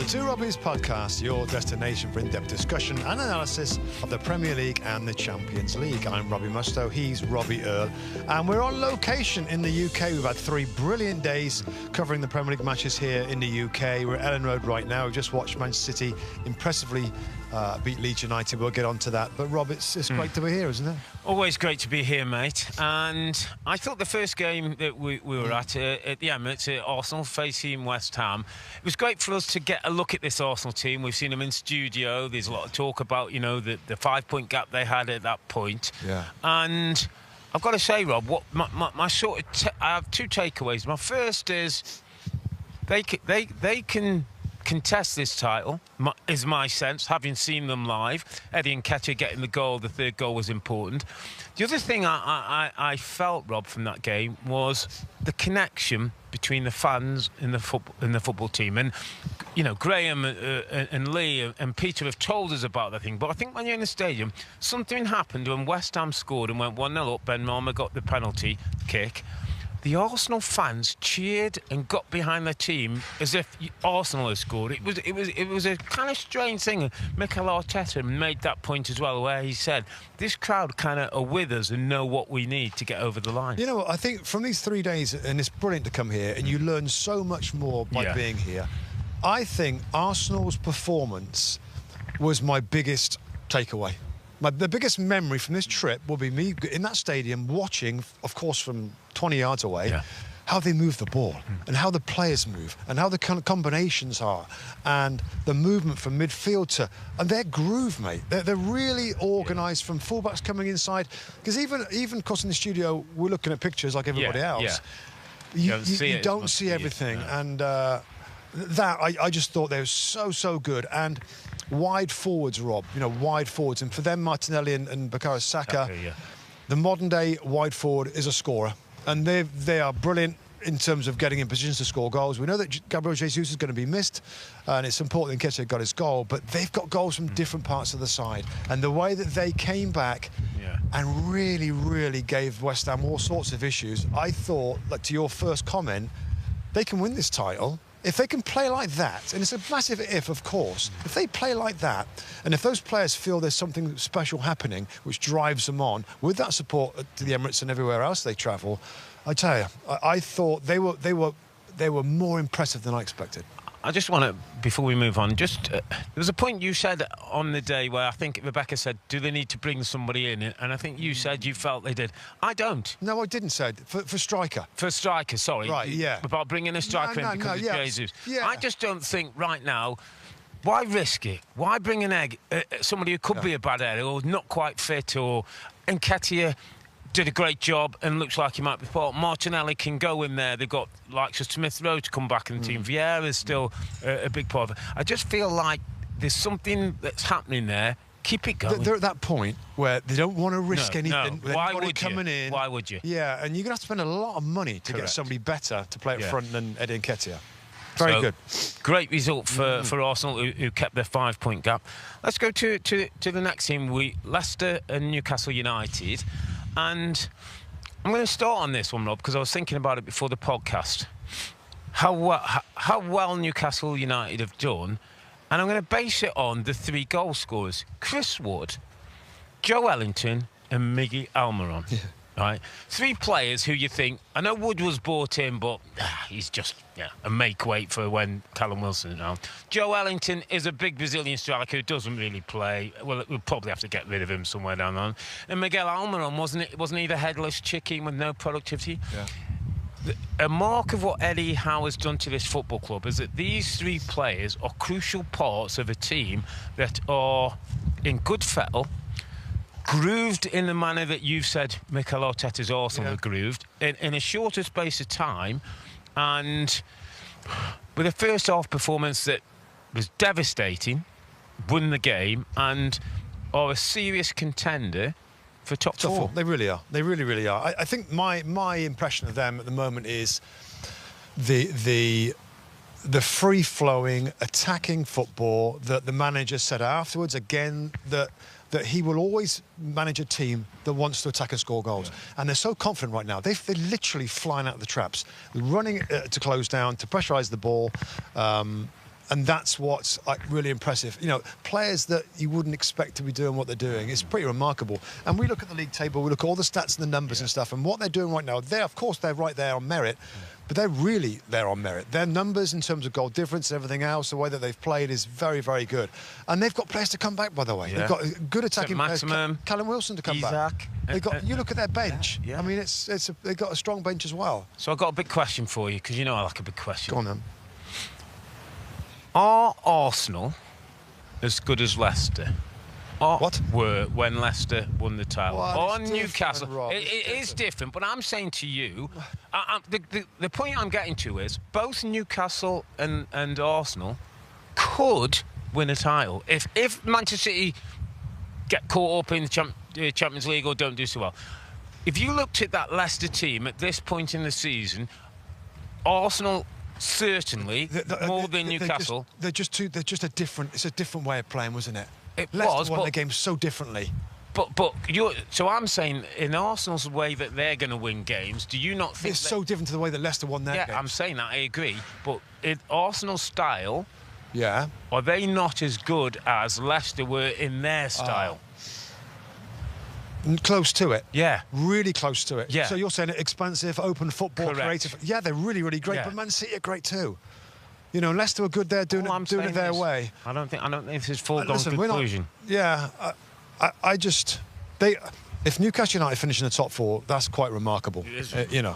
to Robbies Podcast, your destination for in-depth discussion and analysis of the Premier League and the Champions League. I'm Robbie Mustoe, he's Robbie Earle, and we're on location in the UK. We've had 3 brilliant days covering the Premier League matches here in the UK. We're at Elland Road right now. We've just watched Manchester City impressively beat Leeds United. We'll get on to that. But Rob, it's great to be here, isn't it? Always great to be here, mate. And I thought the first game that we were at the Emirates, at Arsenal facing West Ham, it was great for us to get a look at this Arsenal team. We've seen them in studio. There's a lot of talk about, you know, the 5-point gap they had at that point. Yeah. And I've got to say, Rob, what my sort of I have 2 takeaways. My first is they can contest this title, is my sense, having seen them live. Eddie Nketiah getting the goal, the 3rd goal was important. The other thing I felt, Rob, from that game was the connection between the fans and the football team. And, you know, Graham and Lee and Peter have told us about that thing. But I think when you're in the stadium, something happened when West Ham scored and went 1-0 up. Ben Marmer got the penalty kick. The Arsenal fans cheered and got behind their team as if Arsenal had scored. It was a kind of strange thing. Mikel Arteta made that point as well, where he said, this crowd kind of are with us and know what we need to get over the line. You know what, I think from these 3 days, and it's brilliant to come here, and you learn so much more by being here. I think Arsenal's performance was my biggest takeaway. The biggest memory from this trip will be me in that stadium watching, of course, from 20 yards away, how they move the ball and how the players move and how the kind of combinations are and the movement from midfield and their groove, mate. They're really organised from fullbacks coming inside. Because even of course, in the studio, we're looking at pictures like everybody else. You don't see everything. And that, I just thought they were so good. And wide forwards, Rob, you know, wide forwards. And for them, Martinelli and Bukayo Saka, the modern-day wide forward is a scorer. And they are brilliant in terms of getting in positions to score goals. We know that Gabriel Jesus is going to be missed, and it's important that Nketiah got his goal, but they've got goals from different parts of the side. And the way that they came back and really gave West Ham all sorts of issues, I thought, like to your first comment, they can win this title. If they can play like that, and it's a massive if, of course, if they play like that, and if those players feel there's something special happening which drives them on, with that support to the Emirates and everywhere else they travel, I tell you, I thought they were more impressive than I expected. I just want to, before we move on, there was a point you said on the day where I think Rebecca said, do they need to bring somebody in? And I think you said you felt they did. I don't. No, I didn't say it. For striker. For striker, sorry. Right, yeah. About bringing a striker in because of Jesus. Yeah. I just don't think right now, why risk it? Why bring somebody who could be a bad egg or not quite fit, or Nketiah did a great job and looks like he might be part. Martinelli can go in there. They've got likes of Smith Rowe to come back in the team. Vieira is still a big part of it. I just feel like there's something that's happening there. Keep it going. They're at that point where they don't want to risk anything. No. Why would you? In. Why would you? Yeah, and you're going to have to spend a lot of money to get somebody better to play up front than Eddie Nketiah. Very good. Great result for Arsenal, who kept their 5-point gap. Let's go to the next team. Leicester and Newcastle United. And I'm going to start on this one, Rob, because I was thinking about it before the podcast. How well Newcastle United have done. And I'm going to base it on the 3 goal scorers. Chris Wood, Joe Ellington and Miggy Almiron. Yeah. Right? 3 players who you think, I know Wood was brought in, but he's just a make-weight for when Callum Wilson is around. Joe Ellington is a big Brazilian striker who doesn't really play. Well, we'll probably have to get rid of him somewhere down the line. And Miguel Almiron, wasn't he the headless chicken with no productivity? Yeah. A mark of what Eddie Howe has done to this football club is that these 3 players are crucial parts of a team that are in good fettle, grooved in the manner that you've said Mikel Arteta's Arsenal are grooved in a shorter space of time, and with a first half performance that was devastating, won the game, and are a serious contender for top 4. They really are. They really are. I think my impression of them at the moment is the free-flowing, attacking football that the manager said afterwards, again, that he will always manage a team that wants to attack and score goals. And they're so confident right now. They're literally flying out of the traps, running to close down, to pressurise the ball. And that's what's like really impressive. You know, players that you wouldn't expect to be doing what they're doing. It's pretty remarkable. And we look at the league table, we look at all the stats and the numbers and stuff, and what they're doing right now, of course, they're right there on merit, but they're really there on merit. Their numbers in terms of goal difference and everything else, the way that they've played is very, very good. And they've got players to come back, by the way. They've got good attacking players. Callum Wilson to come back. You look at their bench. I mean, they've got a strong bench as well. So I've got a big question for you, because you know I like a big question. Go on then. Are Arsenal as good as Leicester? Were when Leicester won the title? Or Newcastle? Rob, it is different, but I'm saying to you, the point I'm getting to is both Newcastle and Arsenal could win a title if Manchester City get caught up in the Champions League or don't do so well. If you looked at that Leicester team at this point in the season, Arsenal certainly more than Newcastle. They're just a different. It's a different way of playing, wasn't it? It Leicester won the game so differently. So I'm saying in Arsenal's way that they're going to win games, do you not think it's so different to the way that Leicester won their games? I'm saying that, I agree. But in Arsenal's style, are they not as good as Leicester were in their style? Close to it. Yeah. Really close to it. Yeah. So you're saying expansive, open football, creative. Yeah, they're really, really great. Yeah. But Man City are great too. You know, Leicester were good there doing it their way. I don't think this is foregone conclusion. If Newcastle United finish in the top 4, that's quite remarkable. It is. You know.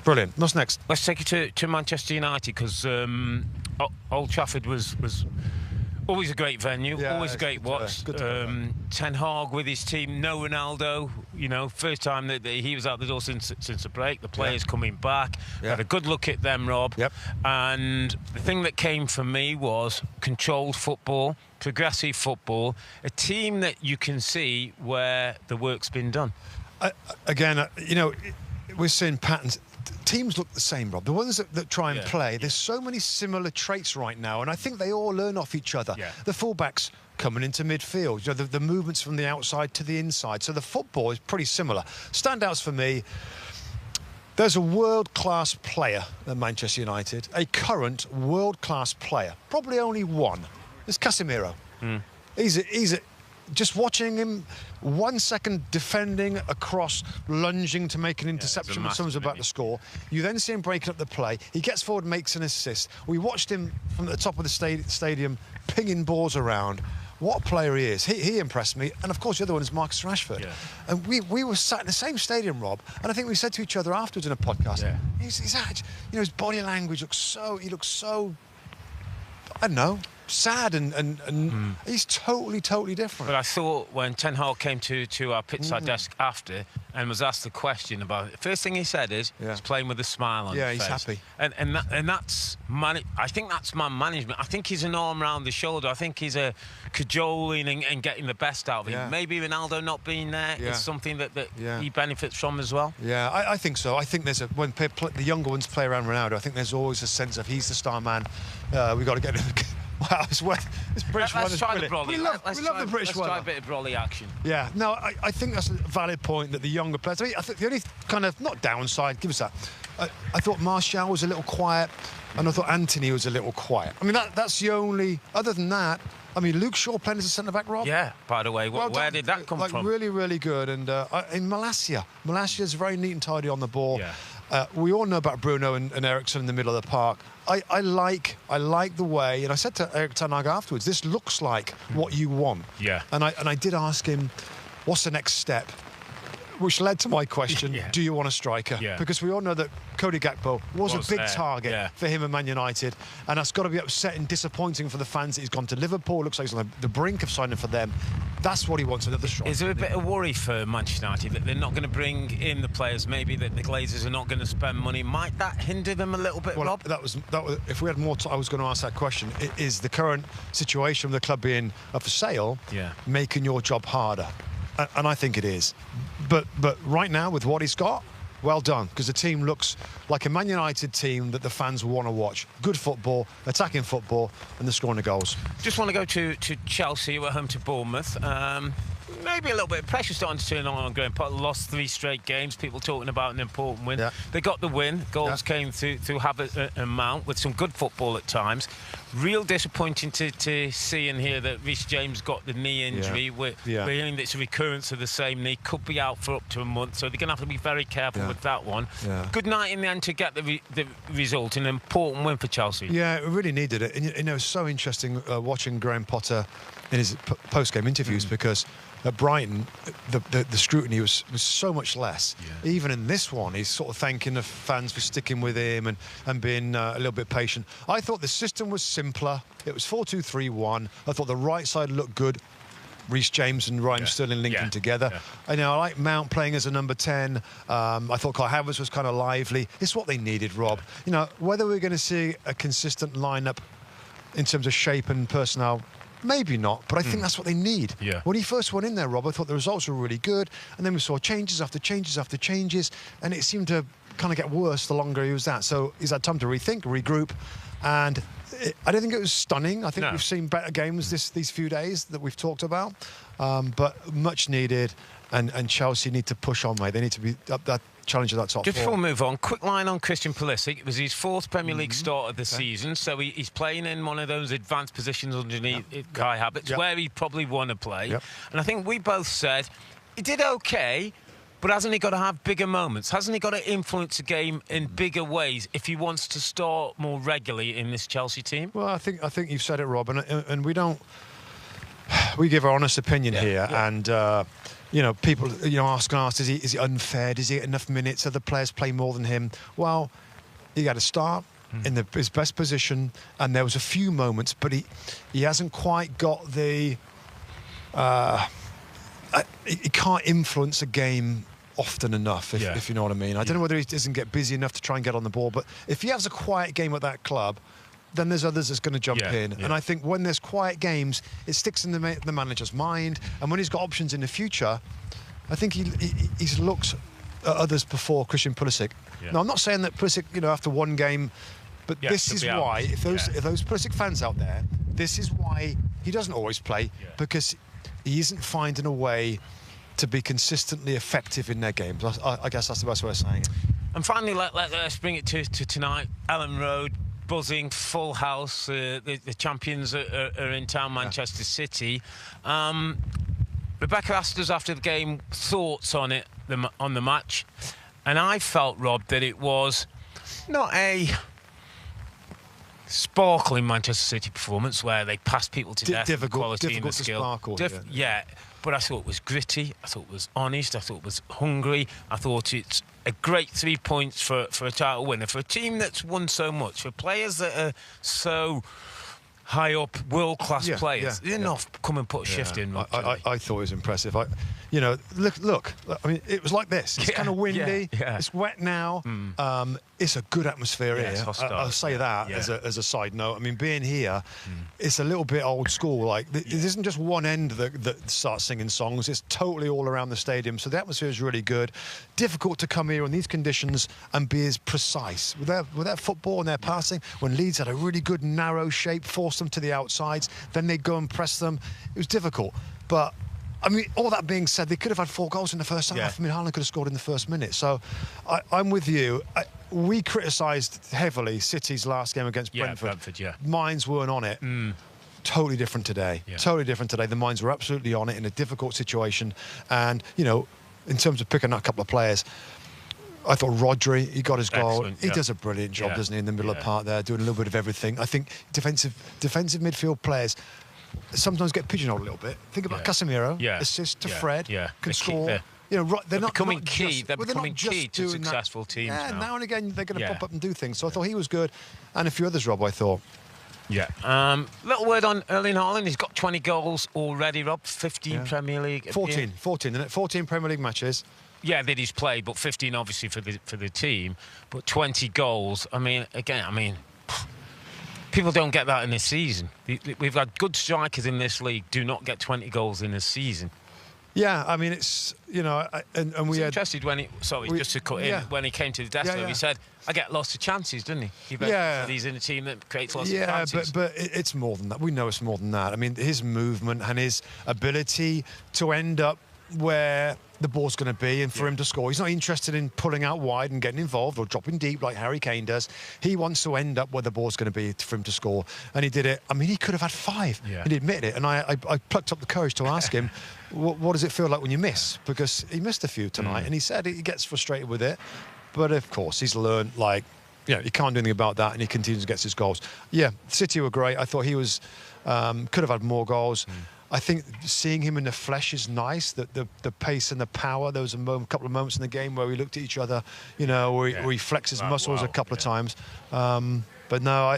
Brilliant. What's next? Let's take it to Manchester United, because Old Trafford was always a great venue, always a great watch. Ten Hag with his team, no Ronaldo. You know, first time that he was out the door since the break. The players coming back. Had a good look at them, Rob. Yep. And the thing that came from me was controlled football, progressive football, a team that you can see where the work's been done. We're seeing patterns. Teams look the same, Rob. The ones that try and play, there's so many similar traits right now, and I think they all learn off each other. Yeah. The fullbacks coming into midfield, you know, the movements from the outside to the inside. So the football is pretty similar. Standouts for me, there's a world-class player at Manchester United, a current world-class player, probably only one. It's Casemiro. Just watching him, 1 second defending across, lunging to make an interception when someone's about to score. You then see him breaking up the play. He gets forward, makes an assist. We watched him from the top of the stadium pinging balls around. What a player he is. He impressed me. And, of course, the other one is Marcus Rashford. Yeah. And we were sat in the same stadium, Rob, and I think we said to each other afterwards in a podcast, he's his body language looks so, I don't know, sad and he's totally different. But I thought when Ten Hag came to our pitchside desk after and was asked the question about it, the first thing he said is he's playing with a smile on his face. Yeah, he's happy. And that's I think that's man management. I think he's an arm round the shoulder. I think he's a cajoling and getting the best out of him. Yeah. Maybe Ronaldo not being there is something that he benefits from as well. Yeah, I think so. I think when the younger ones play around Ronaldo, I think there's always a sense of he's the star man. We've got to get him. Wow, this British one is brilliant. We love the British one. Let's try a bit of brolly action. Yeah, no, I think that's a valid point that the younger players. I think the only kind of, not downside, give us that. I thought Martial was a little quiet, and I thought Anthony was a little quiet. I mean, that's the only. Other than that, I mean, Luke Shaw playing as a centre-back, Rob? Yeah, by the way, where did that come from? Really, really good. And in Malasia's very neat and tidy on the ball. Yeah. We all know about Bruno and Ericsson in the middle of the park. I like the way, and I said to Erik ten Hag afterwards, this looks like what you want. Yeah. And I did ask him, what's the next step? Which led to my question, do you want a striker? Yeah. Because we all know that Cody Gakpo was a big target for him at Man United, and that's got to be upsetting, disappointing for the fans that he's gone to Liverpool. Looks like he's on the brink of signing for them. That's what he wants, another striker. Is there a bit of worry for Manchester United that they're not going to bring in the players, maybe that the Glazers are not going to spend money? Might that hinder them a little bit, Rob? That was. If we had more time, I was going to ask that question. Is the current situation with the club being up for sale making your job harder? And I think it is. But right now, with what he's got, well done, because the team looks like a Man United team that the fans want to watch. Good football, attacking football, and they're scoring the goals. Just want to go to Chelsea, who are home to Bournemouth. Maybe a little bit of pressure starting to turn on Graham Potter. Lost 3 straight games. People talking about an important win. Yeah. They got the win. Goals came through Havertz and Mount with some good football at times. Real disappointing to see and hear that Reece James got the knee injury. We're hearing that it's a recurrence of the same knee, could be out for up to a month, so they're going to have to be very careful with that one. Good night in the end to get the result, an important win for Chelsea. Yeah, it really needed it. And, you know, it's so interesting watching Graham Potter in his post-game interviews because at Brighton, the scrutiny was so much less. Even in this one, he's sort of thanking the fans for sticking with him and being a little bit patient. I thought the system was simpler. It was 4-2-3-1. I thought the right side looked good. Reece James and Raheem Sterling linking together. I like Mount playing as a number 10. I thought Kai Havertz was kind of lively. It's what they needed, Rob. You know, whether we're going to see a consistent lineup in terms of shape and personnel, maybe not, but I think that's what they need. When he first went in there, Rob, I thought the results were really good, and then we saw changes after changes after changes, and it seemed to kind of get worse the longer he was at. So he's had time to rethink, regroup, and I don't think it was stunning. I think we've seen better games these few days that we've talked about, but much needed, and Chelsea need to push on, mate. They need to be up that challenge of that top Just four. before we move on, quick line on Christian Pulisic. It was his 4th Premier League start of the season, so he's playing in one of those advanced positions underneath Kai Havertz, where he probably want to play. And I think we both said he did okay, but hasn't he got to have bigger moments? Hasn't he got to influence the game in bigger ways if he wants to start more regularly in this Chelsea team? Well, I think you've said it, Rob, and we give our honest opinion here, and you know, people, you know, ask, is he unfair? Does he get enough minutes? Other players play more than him? Well, he got to start in his best position, and there was a few moments, but he hasn't quite got the. He can't influence a game often enough, if you know what I mean. I don't know whether he doesn't get busy enough to try and get on the ball, but if he has a quiet game at that club, then there's others that's going to jump in. And I think when there's quiet games, it sticks in the manager's mind. And when he's got options in the future, I think he's looked at others before Christian Pulisic. Now, I'm not saying that Pulisic, you know, after one game, but this is why, if those Pulisic fans out there, this is why he doesn't always play, because he isn't finding a way to be consistently effective in their games. I guess that's the best way of saying it. And finally, let's bring it to tonight. Elland Road, buzzing, full house. The champions are in town, Manchester City. Rebecca asked us after the game thoughts on it, on the match, and I felt, Rob, that it was not a sparkling Manchester City performance where they passed people to death with the quality and the skill. Sparkle, but I thought it was gritty, I thought it was honest, I thought it was hungry, I thought it's a great 3 points for a title winner, for a team that's won so much, for players that are so high up, world-class players. They didn't come and put a shift in. I thought it was impressive. You know, look. I mean, it was like this. It's kind of windy. It's wet now. It's a good atmosphere here. I'll say that as a side note. I mean, being here, it's a little bit old school. Like, it isn't just one end that starts singing songs. It's totally all around the stadium. So the atmosphere is really good. Difficult to come here in these conditions and be as precise. With their football and their passing, when Leeds had a really good narrow shape, forced them to the outsides, then they'd go and press them. It was difficult. But I mean, all that being said, they could have had 4 goals in the first half. I mean, Haaland could have scored in the first minute. So I'm with you. We criticised heavily City's last game against Brentford. Minds weren't on it. Totally different today. Totally different today. The minds were absolutely on it in a difficult situation. And, you know, in terms of picking up a couple of players, I thought Rodri, he got his goal. He does a brilliant job, doesn't he, in the middle of the park there, doing a little bit of everything. I think defensive midfield players sometimes get pigeonholed a little bit. Think about Casemiro, assist to Fred, can score. You know, they're not becoming not key. Just, they're becoming key to successful teams. Now and again they're going to pop up and do things. So I thought he was good, and a few others, Rob. I thought. Little word on Erling Haaland. He's got 20 goals already, Rob. 15 Premier League. 14, isn't it? 14 Premier League matches. Yeah, that he's played, but 15 obviously for the team. But 20 goals. I mean, people don't get that in this season. We've had good strikers in this league do not get 20 goals in a season. Yeah, I mean, it's, you know, and we had... interested when he... Sorry, just to cut in. When he came to the desk, he said, I get lots of chances, didn't he? He's in a team that creates lots of chances. But it's more than that. We know it's more than that. I mean, his movement and his ability to end up where the ball's going to be and for him to score. He's not interested in pulling out wide and getting involved or dropping deep like Harry Kane does. He wants to end up where the ball's going to be for him to score. And he did it. I mean, he could have had 5. Yeah. And he admitted it. And I plucked up the courage to ask him, what does it feel like when you miss? Because he missed a few tonight. And he said he gets frustrated with it. But, of course, he's learned, like, he can't do anything about that, and he continues to get his goals. Yeah, City were great. I thought he was could have had more goals. I think seeing him in the flesh is nice. The pace and the power. There was a couple of moments in the game where we looked at each other, where he flexed his muscles a couple of times. But no,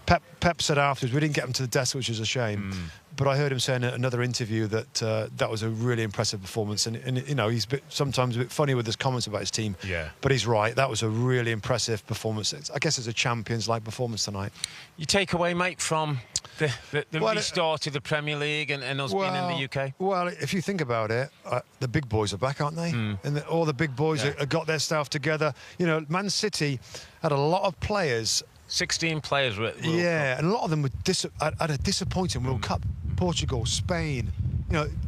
Pep said afterwards, we didn't get him to the desk, which is a shame. But I heard him say in another interview that that was a really impressive performance. And he's sometimes a bit funny with his comments about his team. Yeah. But he's right. That was a really impressive performance. I guess it's a Champions-like performance tonight. You take away, mate, from the restart of the Premier League and us being in the UK? Well, if you think about it, the big boys are back, aren't they? And all the big boys have got their stuff together. Man City had a lot of players. 16 players were at the World Cup. And a lot of them were had a disappointing World Cup. Portugal, Spain,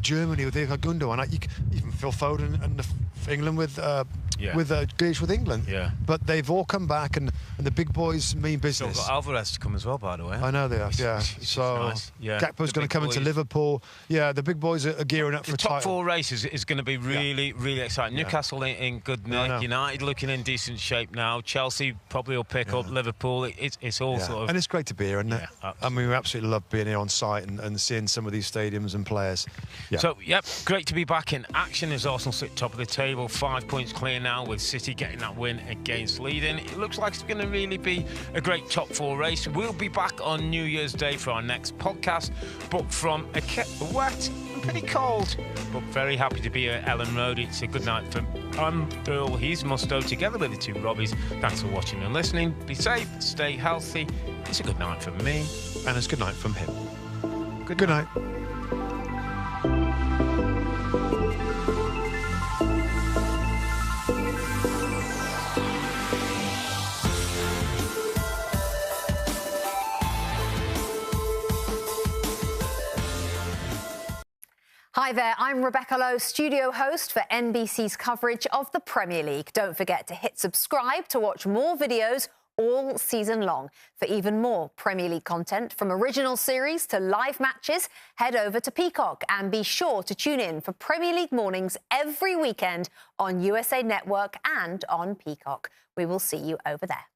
Germany with Gundogan. Even Phil Foden and England with Grealish with England. Yeah. But they've all come back, and the big boys mean business. Still got Alvarez to come as well, by the way. I know they are. Yeah. So nice. Gakpo's going to come into Liverpool. Yeah, the big boys are gearing up for a title. The top 4 races is going to be really, really exciting. Newcastle in good nick. United looking in decent shape now. Chelsea probably will pick up. Liverpool. It's all sort of. And it's great to be here, isn't it? I mean, we absolutely love being here on site and seeing some of these stadiums and players. Yeah. So, great to be back in action as Arsenal sit top of the table. 5 points clear now with City getting that win against Leiden. It looks like it's going to really be a great top 4 race. We'll be back on New Year's Day for our next podcast, but from a wet and pretty cold, but very happy to be at Elland Road. It's a good night from Earle. He's Mustoe, together with the 2 Robbies. Thanks for watching and listening. Be safe, stay healthy. It's a good night from me. And it's good night from him. Good night. Hi there, I'm Rebecca Lowe, studio host for NBC's coverage of the Premier League. Don't forget to hit subscribe to watch more videos all season long. For even more Premier League content, from original series to live matches, head over to Peacock and be sure to tune in for Premier League mornings every weekend on USA Network and on Peacock. We will see you over there.